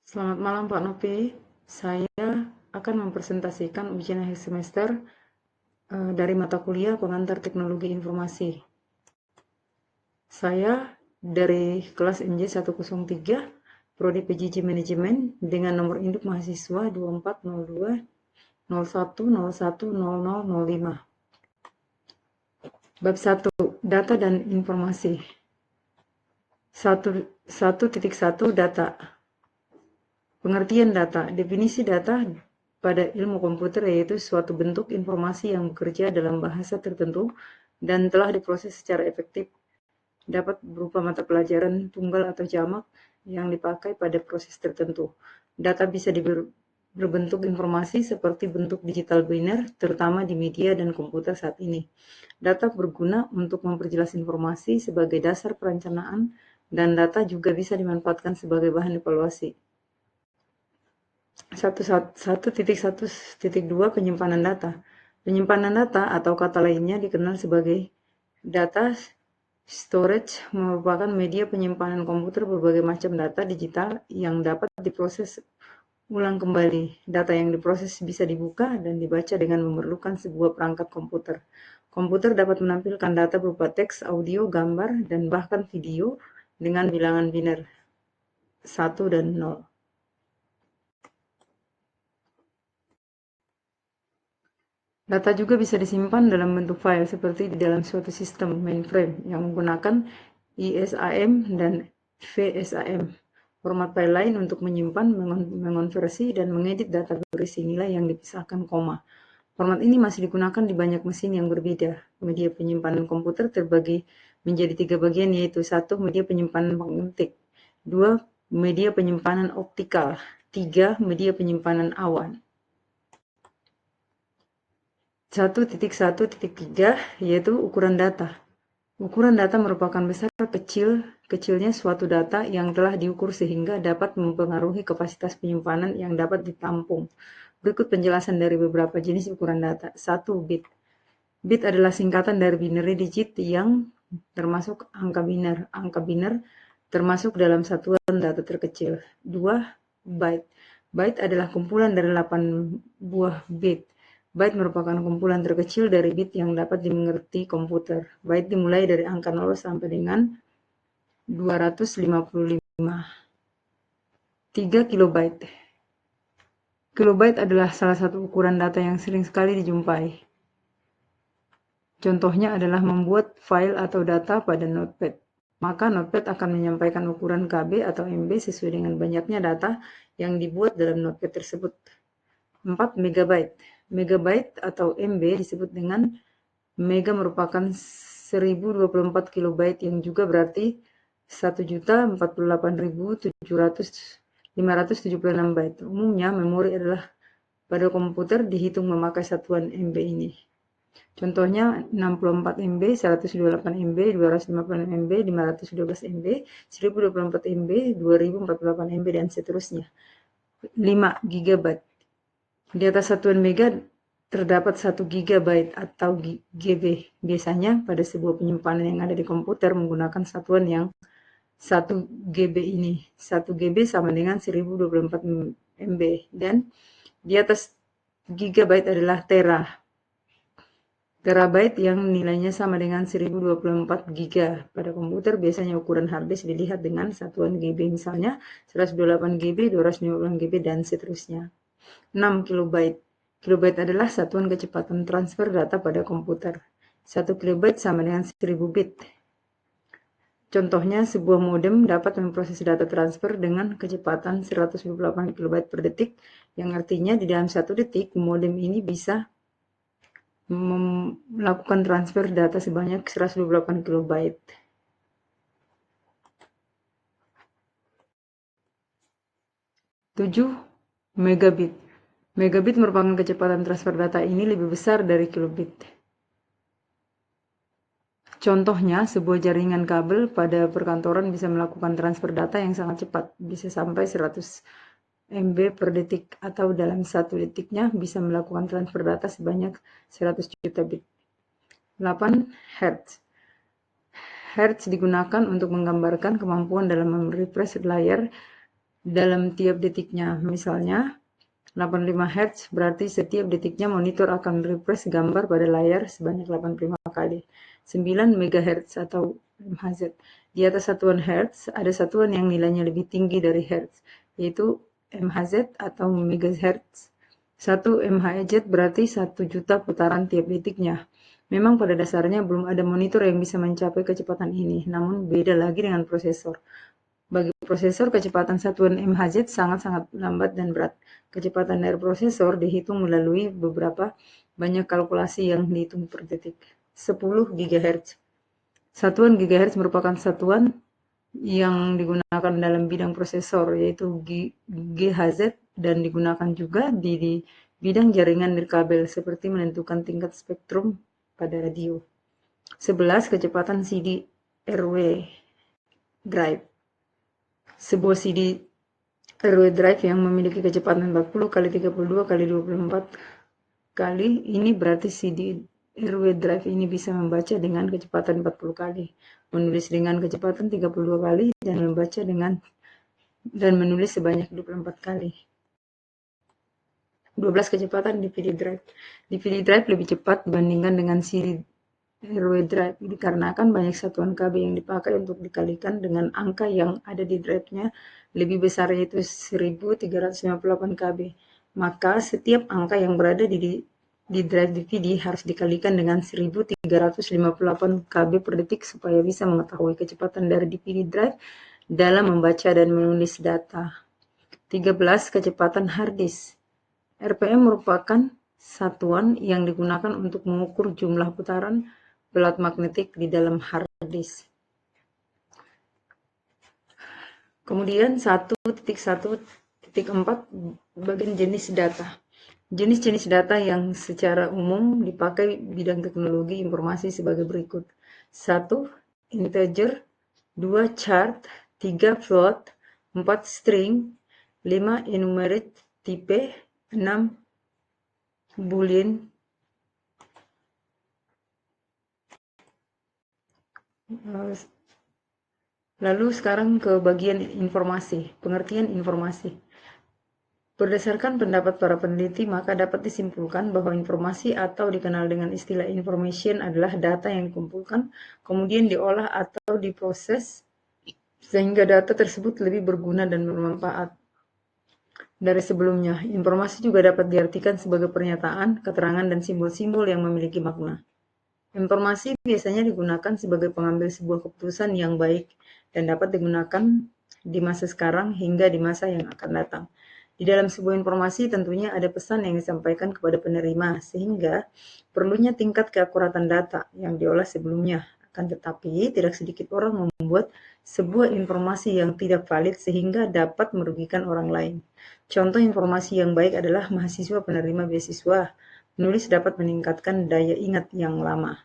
Selamat malam Pak Nopi, saya akan mempresentasikan ujian akhir semester dari mata kuliah Pengantar Teknologi Informasi. Saya dari kelas NJ 103, Prodi PJJ Manajemen dengan nomor induk mahasiswa 2402 01 01 0005. Bab 1, Data dan Informasi. 1.1 Data. Pengertian data. Definisi data pada ilmu komputer yaitu suatu bentuk informasi yang bekerja dalam bahasa tertentu dan telah diproses secara efektif, dapat berupa mata pelajaran tunggal atau jamak yang dipakai pada proses tertentu. Data bisa berbentuk informasi seperti bentuk digital biner, terutama di media dan komputer saat ini. Data berguna untuk memperjelas informasi sebagai dasar perencanaan, dan data juga bisa dimanfaatkan sebagai bahan evaluasi. 1.1.1.2 Penyimpanan data. Penyimpanan data atau kata lainnya dikenal sebagai data storage merupakan media penyimpanan komputer berbagai macam data digital yang dapat diproses ulang kembali. Data yang diproses bisa dibuka dan dibaca dengan memerlukan sebuah perangkat komputer. Komputer dapat menampilkan data berupa teks, audio, gambar, dan bahkan video dengan bilangan biner 1 dan 0. Data juga bisa disimpan dalam bentuk file seperti di dalam suatu sistem mainframe yang menggunakan ISAM dan VSAM. Format file lain untuk menyimpan, mengonversi, dan mengedit data berisi nilai yang dipisahkan koma. Format ini masih digunakan di banyak mesin yang berbeda. Media penyimpanan komputer terbagi menjadi 3 bagian, yaitu 1. Media penyimpanan magnetik, 2. Media penyimpanan optikal, 3. Media penyimpanan awan. 1.1.3 yaitu ukuran data. Ukuran data merupakan besar kecilnya suatu data yang telah diukur sehingga dapat mempengaruhi kapasitas penyimpanan yang dapat ditampung. Berikut penjelasan dari beberapa jenis ukuran data. 1. Bit. Bit adalah singkatan dari binary digit yang termasuk angka biner. Angka biner termasuk dalam satuan data terkecil. 2. Byte. Byte adalah kumpulan dari 8 buah bit. Byte merupakan kumpulan terkecil dari bit yang dapat dimengerti komputer. Byte dimulai dari angka 0 sampai dengan 255. 3. Kilobyte. Kilobyte adalah salah satu ukuran data yang sering sekali dijumpai. Contohnya adalah membuat file atau data pada Notepad. Maka Notepad akan menyampaikan ukuran KB atau MB sesuai dengan banyaknya data yang dibuat dalam Notepad tersebut. 4. Megabyte. Megabyte atau MB disebut dengan mega merupakan 1024 kilobyte yang juga berarti 1.048.576 byte. Umumnya memori adalah pada komputer dihitung memakai satuan MB ini. Contohnya 64 MB, 128 MB, 256 MB, 512 MB, 1024 MB, 2048 MB, dan seterusnya. 5. Gigabyte. Di atas satuan mega terdapat 1 GB atau GB. Biasanya pada sebuah penyimpanan yang ada di komputer menggunakan satuan yang 1 GB ini. 1 GB sama dengan 1024 MB. Dan di atas gigabyte adalah tera. Terabyte yang nilainya sama dengan 1024 GB. Pada komputer biasanya ukuran harddisk dilihat dengan satuan GB, misalnya 128 GB, 256 GB, dan seterusnya. 6. Kilobyte. Kilobyte adalah satuan kecepatan transfer data pada komputer. 1 kilobyte sama dengan 1000 bit. Contohnya, sebuah modem dapat memproses data transfer dengan kecepatan 128 kilobyte per detik, yang artinya di dalam 1 detik, modem ini bisa melakukan transfer data sebanyak 128 kilobyte. 7. Megabit. Megabit merupakan kecepatan transfer data ini lebih besar dari kilobit. Contohnya, sebuah jaringan kabel pada perkantoran bisa melakukan transfer data yang sangat cepat, bisa sampai 100 MB per detik, atau dalam 1 detiknya bisa melakukan transfer data sebanyak 100 juta bit. 8. Hertz. Hertz digunakan untuk menggambarkan kemampuan dalam merefresh layar dalam tiap detiknya. Misalnya 85 Hz berarti setiap detiknya monitor akan refresh gambar pada layar sebanyak 85 kali. 9 MHz atau MHz. Di atas satuan Hz ada satuan yang nilainya lebih tinggi dari Hz, yaitu MHz atau MHz. 1 MHz berarti 1 juta putaran tiap detiknya. Memang pada dasarnya belum ada monitor yang bisa mencapai kecepatan ini, namun beda lagi dengan prosesor. Bagi prosesor, kecepatan satuan MHz sangat-sangat lambat dan berat. Kecepatan dari prosesor dihitung melalui beberapa banyak kalkulasi yang dihitung per detik. 10 GHz. Satuan GHz merupakan satuan yang digunakan dalam bidang prosesor, yaitu GHz, dan digunakan juga di bidang jaringan nirkabel, seperti menentukan tingkat spektrum pada radio. 11. Kecepatan CD-RW drive. Sebuah CD RW drive yang memiliki kecepatan 40 kali 32 kali 24 kali, ini berarti CD RW drive ini bisa membaca dengan kecepatan 40 kali, menulis dengan kecepatan 32 kali, dan membaca dan menulis sebanyak 24 kali. 12. Kecepatan DVD drive. DVD drive lebih cepat dibandingkan dengan CD RW drive dikarenakan banyak satuan KB yang dipakai untuk dikalikan dengan angka yang ada di drive-nya lebih besar, yaitu 1358 KB. Maka setiap angka yang berada di drive DVD harus dikalikan dengan 1358 KB per detik supaya bisa mengetahui kecepatan dari DVD drive dalam membaca dan menulis data. 13. Kecepatan hard disk. RPM merupakan satuan yang digunakan untuk mengukur jumlah putaran pelat magnetik di dalam hard disk. Kemudian 1.1.4 bagian jenis data. Jenis-jenis data yang secara umum dipakai bidang teknologi informasi sebagai berikut. 1. Integer. 2. Chart. 3. Float. 4. String. 5. Enumerate type. 6. Boolean. Lalu sekarang ke bagian informasi, pengertian informasi. Berdasarkan pendapat para peneliti, maka dapat disimpulkan bahwa informasi atau dikenal dengan istilah information adalah data yang dikumpulkan, kemudian diolah atau diproses, sehingga data tersebut lebih berguna dan bermanfaat dari sebelumnya. Informasi juga dapat diartikan sebagai pernyataan, keterangan, dan simbol-simbol yang memiliki makna. Informasi biasanya digunakan sebagai pengambil sebuah keputusan yang baik dan dapat digunakan di masa sekarang hingga di masa yang akan datang. Di dalam sebuah informasi tentunya ada pesan yang disampaikan kepada penerima, sehingga perlunya tingkat keakuratan data yang diolah sebelumnya. Akan tetapi, tidak sedikit orang membuat sebuah informasi yang tidak valid sehingga dapat merugikan orang lain. Contoh informasi yang baik adalah mahasiswa penerima beasiswa. Menulis dapat meningkatkan daya ingat yang lama.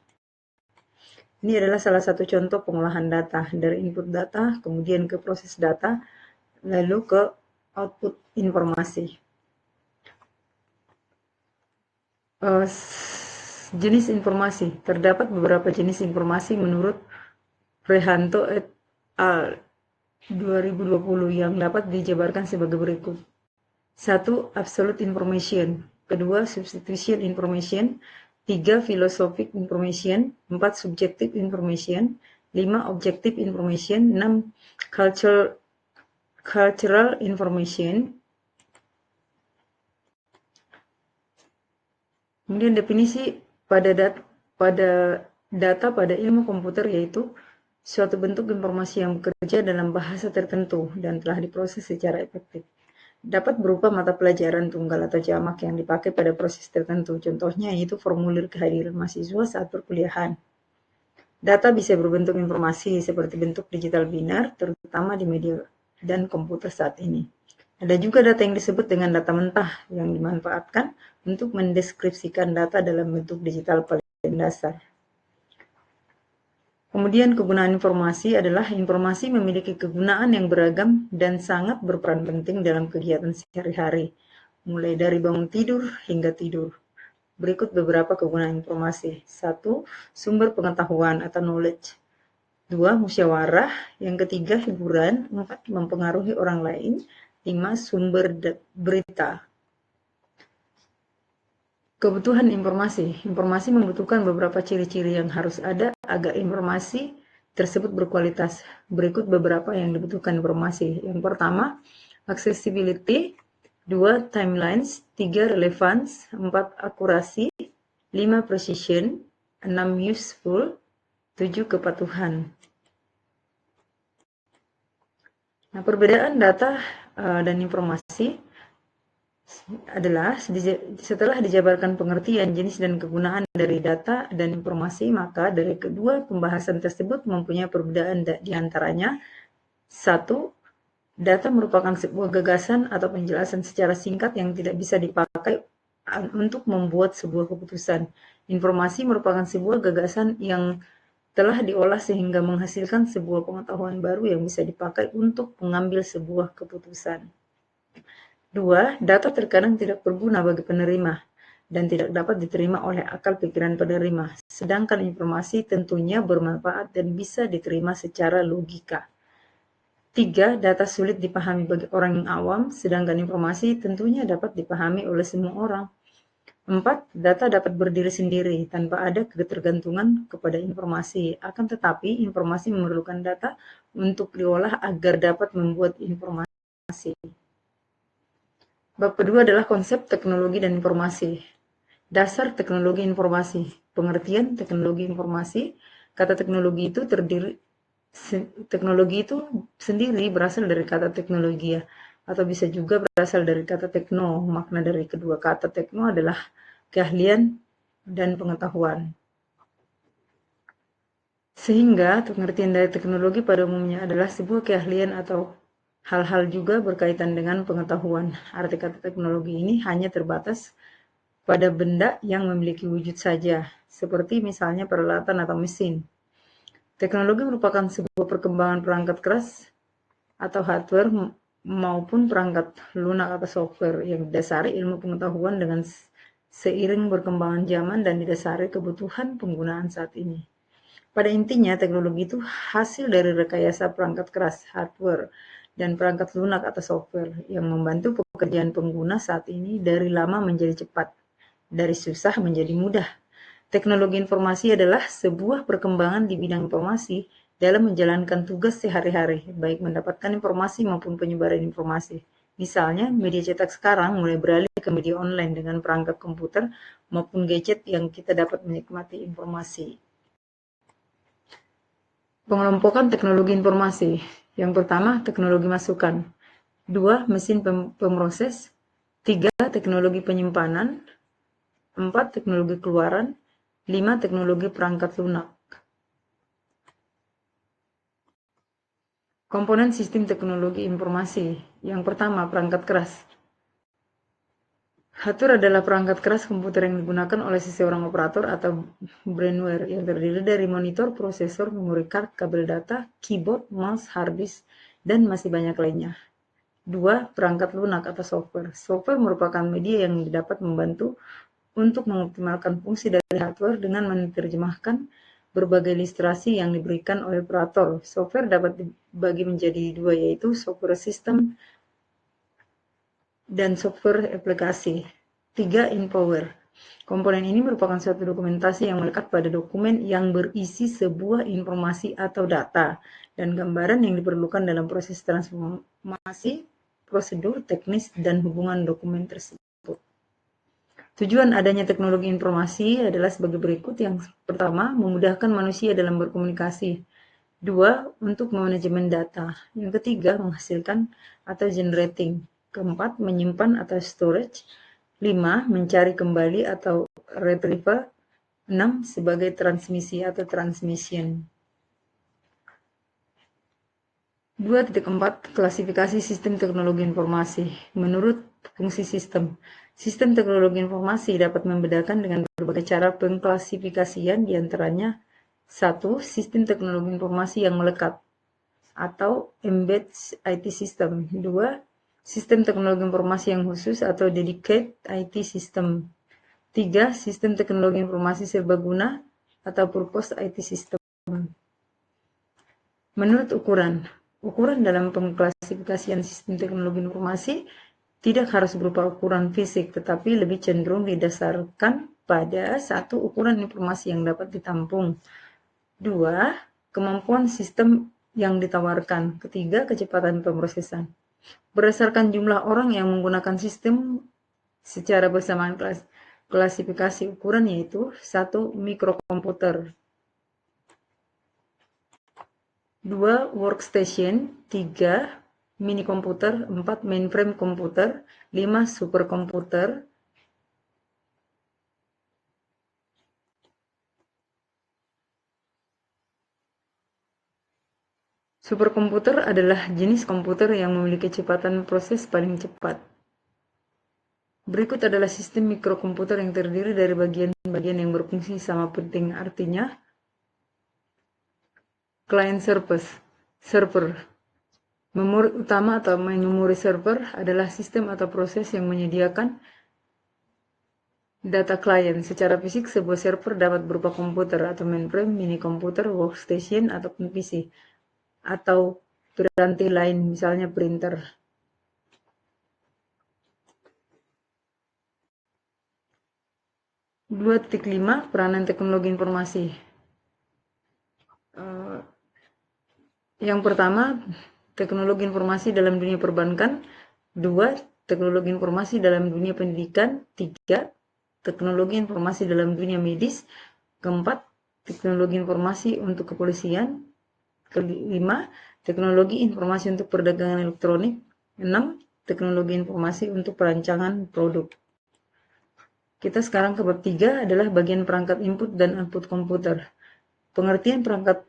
Ini adalah salah satu contoh pengolahan data, dari input data, kemudian ke proses data, lalu ke output informasi. Jenis informasi. Terdapat beberapa jenis informasi menurut Frehanto et al. 2020 yang dapat dijabarkan sebagai berikut. 1. Absolute information. 2. Substitution information. 3. Philosophic information. 4. Subjective information. 5. Objective information. 6. Cultural information. Kemudian definisi pada data pada ilmu komputer, yaitu suatu bentuk informasi yang bekerja dalam bahasa tertentu dan telah diproses secara efektif. Dapat berupa mata pelajaran tunggal atau jamak yang dipakai pada proses tertentu. Contohnya yaitu formulir kehadiran mahasiswa saat perkuliahan. Data bisa berbentuk informasi seperti bentuk digital binar, terutama di media dan komputer saat ini. Ada juga data yang disebut dengan data mentah yang dimanfaatkan untuk mendeskripsikan data dalam bentuk digital paling dasar. Kemudian kegunaan informasi adalah informasi memiliki kegunaan yang beragam dan sangat berperan penting dalam kegiatan sehari-hari, mulai dari bangun tidur hingga tidur. Berikut beberapa kegunaan informasi. 1. Sumber pengetahuan atau knowledge. 2. Musyawarah. Yang ketiga, hiburan. 4. Mempengaruhi orang lain. 5. Sumber berita. Kebutuhan informasi. Informasi membutuhkan beberapa ciri-ciri yang harus ada agar informasi tersebut berkualitas. Berikut beberapa yang dibutuhkan informasi. Yang pertama, accessibility. 2. Timelines. 3. Relevance. 4. Akurasi. 5. Precision. 6. Useful. 7. Kepatuhan. Nah, perbedaan data dan informasi adalah setelah dijabarkan pengertian, jenis dan kegunaan dari data dan informasi, maka dari kedua pembahasan tersebut mempunyai perbedaan di antaranya. 1. Data merupakan sebuah gagasan atau penjelasan secara singkat yang tidak bisa dipakai untuk membuat sebuah keputusan. Informasi merupakan sebuah gagasan yang telah diolah sehingga menghasilkan sebuah pengetahuan baru yang bisa dipakai untuk mengambil sebuah keputusan. 2. Data terkadang tidak berguna bagi penerima dan tidak dapat diterima oleh akal pikiran penerima, sedangkan informasi tentunya bermanfaat dan bisa diterima secara logika. 3. Data sulit dipahami bagi orang yang awam, sedangkan informasi tentunya dapat dipahami oleh semua orang. 4. Data dapat berdiri sendiri tanpa ada ketergantungan kepada informasi, akan tetapi informasi memerlukan data untuk diolah agar dapat membuat informasi. Bab kedua adalah konsep teknologi dan informasi. Dasar teknologi informasi. Pengertian teknologi informasi. Kata teknologi itu sendiri berasal dari kata teknologi, atau bisa juga berasal dari kata tekno. Makna dari kedua kata tekno adalah keahlian dan pengetahuan. Sehingga pengertian dari teknologi pada umumnya adalah sebuah keahlian atau hal-hal juga berkaitan dengan pengetahuan. Arti kata teknologi ini hanya terbatas pada benda yang memiliki wujud saja, seperti misalnya peralatan atau mesin. Teknologi merupakan sebuah perkembangan perangkat keras atau hardware maupun perangkat lunak atau software yang didasari ilmu pengetahuan dengan seiring berkembangan zaman dan didasari kebutuhan penggunaan saat ini. Pada intinya, teknologi itu hasil dari rekayasa perangkat keras, hardware, dan perangkat lunak atau software yang membantu pekerjaan pengguna saat ini dari lama menjadi cepat, dari susah menjadi mudah. Teknologi informasi adalah sebuah perkembangan di bidang informasi dalam menjalankan tugas sehari-hari, baik mendapatkan informasi maupun penyebaran informasi. Misalnya, media cetak sekarang mulai beralih ke media online dengan perangkat komputer maupun gadget yang kita dapat menikmati informasi. Pengelompokan teknologi informasi. Yang pertama, teknologi masukan. 2. Mesin pemroses. 3. Teknologi penyimpanan. 4. Teknologi keluaran. 5. Teknologi perangkat lunak. Komponen sistem teknologi informasi. Yang pertama, perangkat keras. Hardware adalah perangkat keras komputer yang digunakan oleh seseorang operator atau brainware yang terdiri dari monitor, prosesor, memori card, kabel data, keyboard, mouse, hard disk, dan masih banyak lainnya. 2. Perangkat lunak atau software. Software merupakan media yang dapat membantu untuk mengoptimalkan fungsi dari hardware dengan menerjemahkan berbagai ilustrasi yang diberikan oleh operator. Software dapat dibagi menjadi dua, yaitu software system dan software aplikasi. 3. Infoware. Komponen ini merupakan suatu dokumentasi yang melekat pada dokumen yang berisi sebuah informasi atau data dan gambaran yang diperlukan dalam proses transformasi, prosedur, teknis, dan hubungan dokumen tersebut. Tujuan adanya teknologi informasi adalah sebagai berikut. Yang pertama, memudahkan manusia dalam berkomunikasi. 2. Untuk manajemen data. Yang ketiga, menghasilkan atau generating. Keempat, menyimpan atau storage. 5. Mencari kembali atau retrieval. 6. Sebagai transmisi atau transmission. 2.4 Klasifikasi sistem teknologi informasi. Menurut fungsi sistem, sistem teknologi informasi dapat membedakan dengan berbagai cara pengklasifikasian, diantaranya 1. Sistem teknologi informasi yang melekat atau embedded IT system. 2. Sistem teknologi informasi yang khusus atau dedicated IT system. 3. Sistem teknologi informasi serbaguna atau purpose IT system. Menurut ukuran, Ukuran dalam pengklasifikasian sistem teknologi informasi tidak harus berupa ukuran fisik, tetapi lebih cenderung didasarkan pada satu, ukuran informasi yang dapat ditampung. Dua, kemampuan sistem yang ditawarkan. Ketiga, kecepatan pemrosesan. Berdasarkan jumlah orang yang menggunakan sistem secara bersamaan, klasifikasi ukuran yaitu 1. Mikrokomputer, 2. Workstation, 3. Mini komputer, 4. Mainframe komputer, 5. Superkomputer, superkomputer adalah jenis komputer yang memiliki kecepatan proses paling cepat. Berikut adalah sistem mikrokomputer yang terdiri dari bagian-bagian yang berfungsi sama penting, artinya client server. Memori utama atau memori server adalah sistem atau proses yang menyediakan data klien. Secara fisik, sebuah server dapat berupa komputer atau mainframe, mini komputer, workstation, ataupun PC, atau piranti lain, misalnya printer. Dua titik lima, peranan teknologi informasi. Yang pertama, teknologi informasi dalam dunia perbankan. 2. Teknologi informasi dalam dunia pendidikan. 3. Teknologi informasi dalam dunia medis. 4. Teknologi informasi untuk kepolisian. 5. Teknologi informasi untuk perdagangan elektronik. 6. Teknologi informasi untuk perancangan produk. Kita sekarang ke bab 3 adalah bagian perangkat input dan output komputer. Pengertian perangkat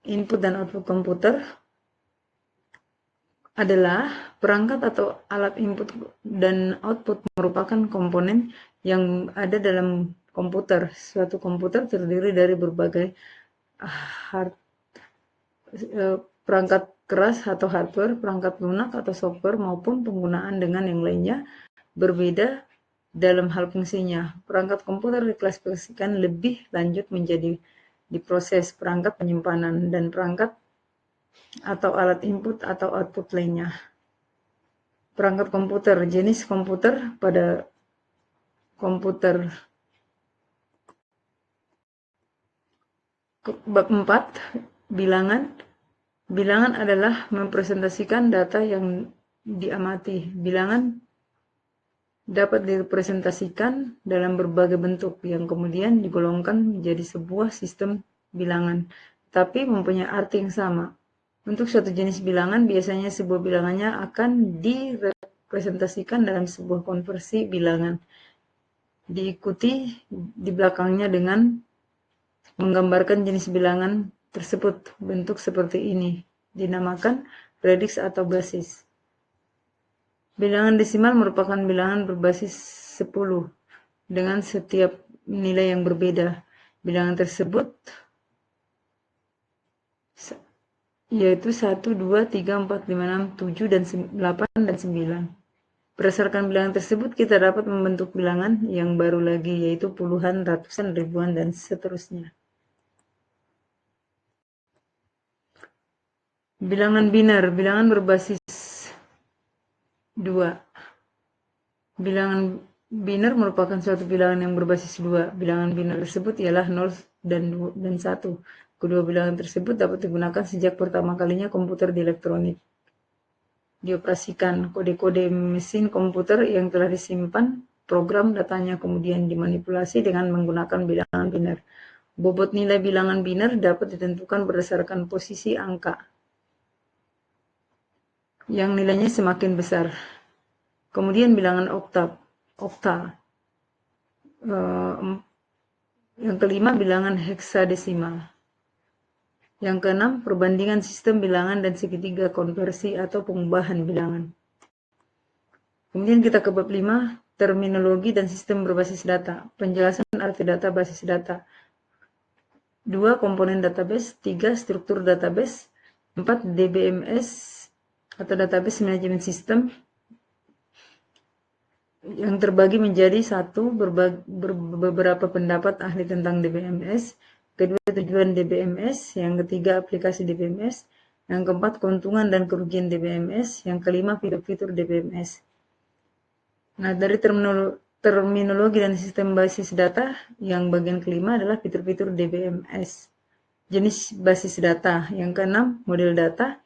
input dan output komputer adalah perangkat atau alat input dan output merupakan komponen yang ada dalam komputer. Suatu komputer terdiri dari berbagai perangkat keras atau hardware, perangkat lunak atau software, maupun penggunaan dengan yang lainnya berbeda dalam hal fungsinya. Perangkat komputer diklasifikasikan lebih lanjut menjadi diproses, perangkat penyimpanan, dan perangkat atau alat input atau output lainnya. Perangkat komputer, jenis komputer pada komputer. Bab 4, bilangan. Bilangan adalah mempresentasikan data yang diamati. Bilangan dapat direpresentasikan dalam berbagai bentuk yang kemudian digolongkan menjadi sebuah sistem bilangan, tapi mempunyai arti yang sama. Untuk suatu jenis bilangan, biasanya sebuah bilangannya akan direpresentasikan dalam sebuah konversi bilangan, diikuti di belakangnya dengan menggambarkan jenis bilangan tersebut. Bentuk seperti ini dinamakan radix atau basis. Bilangan desimal merupakan bilangan berbasis 10 dengan setiap nilai yang berbeda. Bilangan tersebut yaitu 1, 2, 3, 4, 5, 6, 7, dan 8, dan 9. Berdasarkan bilangan tersebut, kita dapat membentuk bilangan yang baru lagi, yaitu puluhan, ratusan, ribuan, dan seterusnya. Bilangan biner, bilangan berbasis 2. Bilangan biner merupakan suatu bilangan yang berbasis 2. Bilangan biner tersebut ialah 0 dan 1. Kedua bilangan tersebut dapat digunakan sejak pertama kalinya komputer di elektronik dioperasikan. Kode-kode mesin komputer yang telah disimpan, program datanya kemudian dimanipulasi dengan menggunakan bilangan biner. Bobot nilai bilangan biner dapat ditentukan berdasarkan posisi angka yang nilainya semakin besar. Kemudian bilangan okta. Yang kelima, bilangan heksadesimal. Yang keenam, perbandingan sistem bilangan dan segitiga konversi atau pengubahan bilangan. Kemudian kita ke bab 5, terminologi dan sistem berbasis data. Penjelasan arti data basis data. 2. Komponen database. 3. Struktur database. 4. DBMS atau Database Management System, yang terbagi menjadi 1. Beberapa pendapat ahli tentang DBMS. Kedua, tujuan DBMS. Yang ketiga, aplikasi DBMS. Yang keempat, keuntungan dan kerugian DBMS. Yang kelima, fitur-fitur DBMS. Nah, dari terminologi dan sistem basis data, yang bagian kelima adalah fitur-fitur DBMS. Jenis basis data. Yang keenam, model data.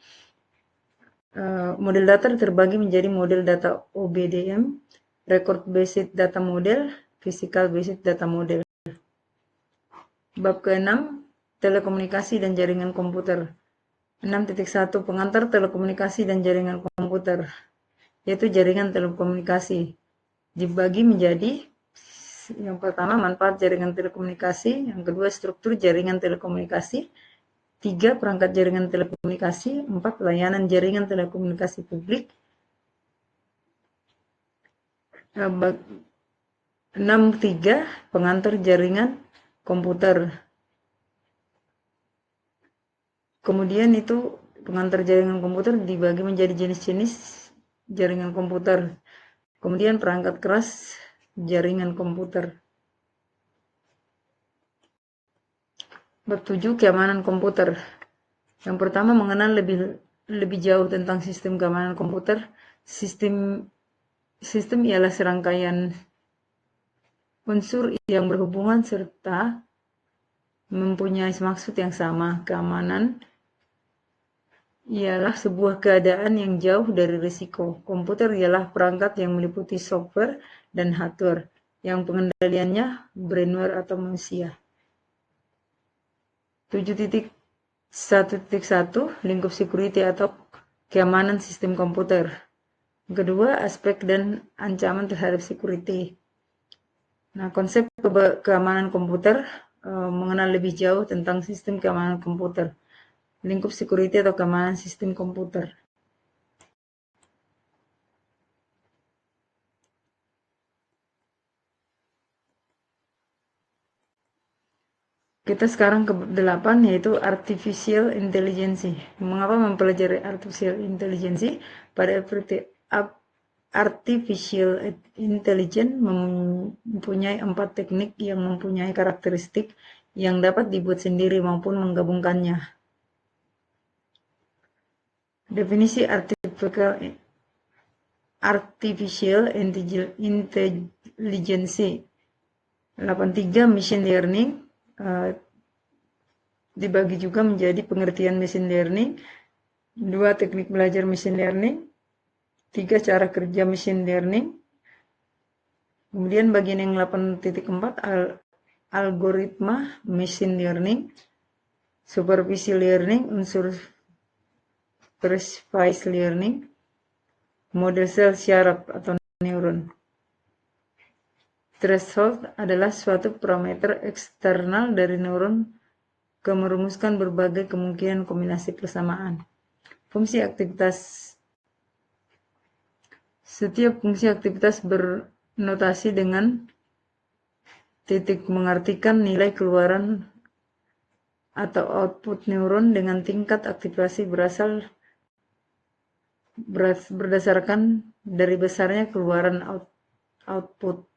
Model data terbagi menjadi model data OBDM, Record Based Data Model, Physical Based Data Model. Bab ke-6, telekomunikasi dan jaringan komputer. 6.1 pengantar telekomunikasi dan jaringan komputer, yaitu jaringan telekomunikasi. Dibagi menjadi yang pertama, manfaat jaringan telekomunikasi, yang kedua, struktur jaringan telekomunikasi, 3, perangkat jaringan telekomunikasi, 4, layanan jaringan telekomunikasi publik, 6.3, pengantar jaringan komputer. Kemudian itu pengantar jaringan komputer dibagi menjadi jenis-jenis jaringan komputer. Kemudian perangkat keras jaringan komputer. Bab 7, keamanan komputer. Yang pertama, mengenal lebih jauh tentang sistem keamanan komputer. Sistem ialah serangkaian unsur yang berhubungan serta mempunyai maksud yang sama. Keamanan ialah sebuah keadaan yang jauh dari risiko. Komputer ialah perangkat yang meliputi software dan hardware yang pengendaliannya brainware atau manusia. 7.1.1 lingkup security atau keamanan sistem komputer. Kedua, aspek dan ancaman terhadap security. Nah, konsep keamanan komputer mengenal lebih jauh tentang sistem keamanan komputer. Lingkup security atau keamanan sistem komputer. Kita sekarang ke 8, yaitu Artificial Intelligence. Mengapa mempelajari Artificial Intelligence? Pada Artificial Intelligence mempunyai 4 teknik yang mempunyai karakteristik yang dapat dibuat sendiri maupun menggabungkannya. Definisi Artificial Intelligence. 8.3 Machine Learning. Dibagi juga menjadi pengertian machine learning, 2 teknik belajar machine learning, 3 cara kerja machine learning. Kemudian bagian yang 8.4 algoritma machine learning, supervised learning, unsur supervised learning, model sel syaraf atau neuron. Threshold adalah suatu parameter eksternal dari neuron merumuskan berbagai kemungkinan kombinasi persamaan. Fungsi aktivitas. Setiap fungsi aktivitas bernotasi dengan titik mengartikan nilai keluaran atau output neuron dengan tingkat aktivasi berdasarkan dari besarnya keluaran output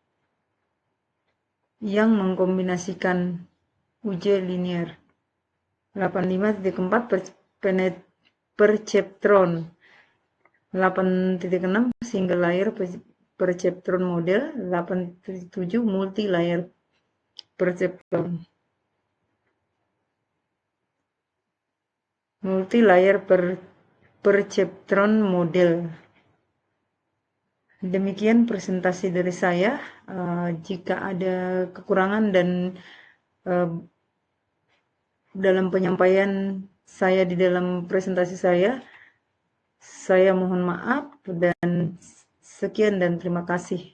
yang mengkombinasikan uji linear. 85.4 perceptron. 8.6 single layer perceptron model. 8.7 multi layer perceptron. Multi layer perceptron model. Demikian presentasi dari saya. Jika ada kekurangan dan dalam penyampaian saya di dalam presentasi saya mohon maaf dan sekian dan terima kasih.